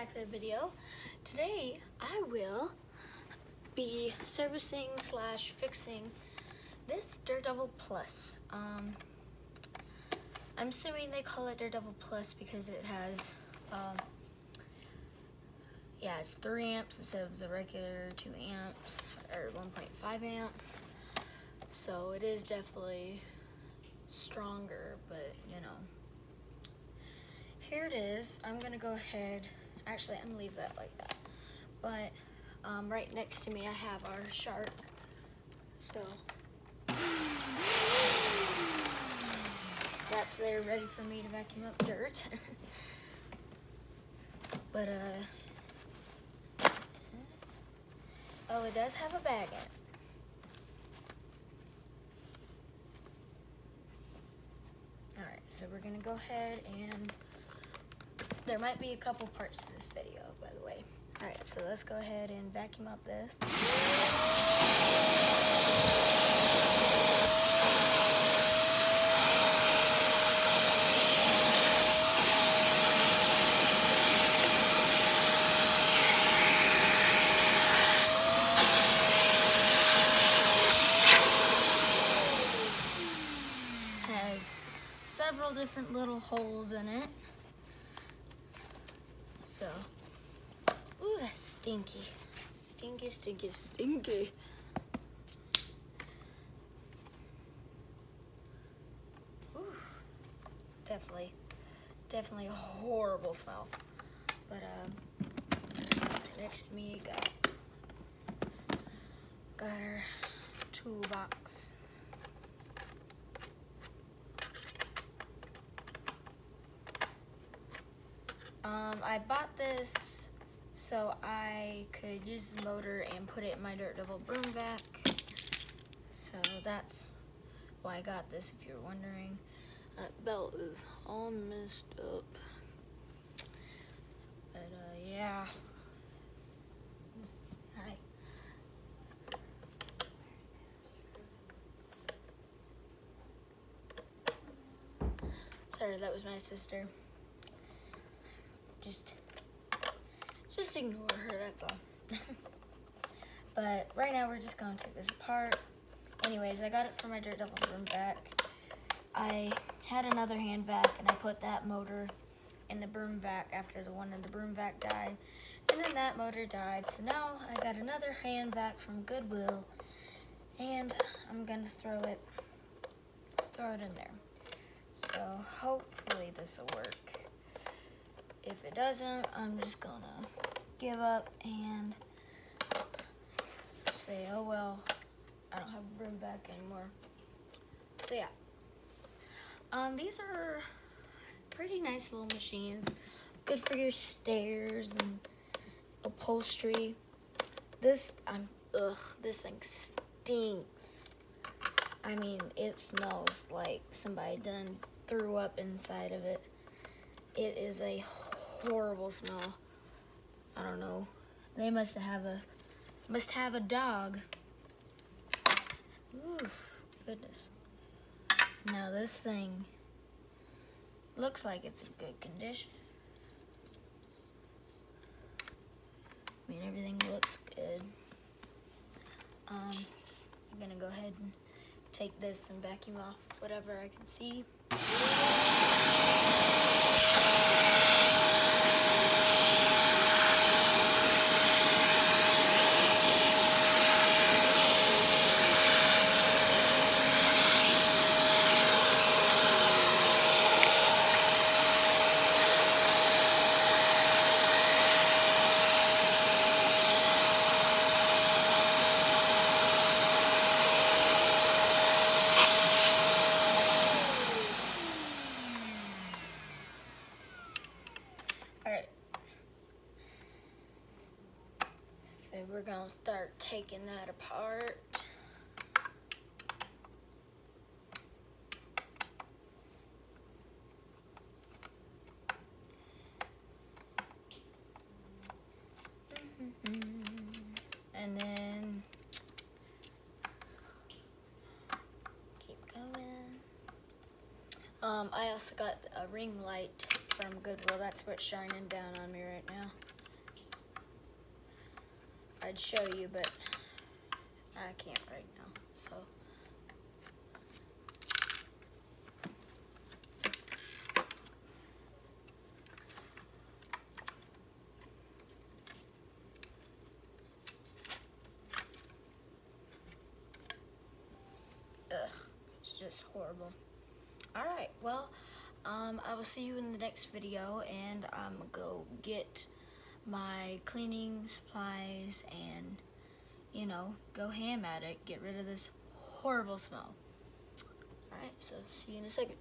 back to the video. Today I will be servicing slash fixing this Daredevil Plus. I'm assuming they call it Daredevil Plus because it has it's 3 amps instead of the regular 2 amps or 1.5 amps. So it is definitely stronger, but you know. Here it is. I'm gonna go ahead, actually I'm gonna leave that like that. But right next to me I have our Shark. So that's there ready for me to vacuum up dirt. But oh, it does have a bag in it. Alright, so we're gonna go ahead and there might be a couple parts to this video, by the way. Alright, so let's go ahead and vacuum up this. Has several different little holes in it. So, ooh, that's stinky. Stinky, stinky, stinky. Ooh, definitely a horrible smell. But next to me got our toolbox. I bought this so I could use the motor and put it in my Daredevil broom vac. So that's why I got this, if you're wondering. That belt is all messed up. But yeah. Hi. Sorry, that was my sister. Just ignore her, that's all. But right now we're just gonna take this apart. Anyways, I got it for my Daredevil broom vac. I had another hand vac and I put that motor in the broom vac after the one in the broom vac died. And then that motor died. So now I got another hand vac from Goodwill and I'm gonna throw it in there. So hopefully this will work. If it doesn't, I'm just gonna give up and say, oh well, I don't have a broom vac anymore. So yeah. These are pretty nice little machines. Good for your stairs and upholstery. This thing stinks. I mean, it smells like somebody done threw up inside of it. It is a horrible smell. I don't know. They must have a dog. Oof, goodness. Now this thing looks like it's in good condition. I mean, everything looks good. I'm gonna go ahead and take this and vacuum off whatever I can see. Alright, so we're gonna start taking that apart. And then keep going. I also got a ring light from Goodwill. That's what's shining down on me right now. I'd show you, but I can't right now, so. Ugh, it's just horrible. Alright, well, I will see you in the next video, and I'm gonna go get my cleaning supplies and, you know, go ham at it, get rid of this horrible smell. Alright, so see you in a second.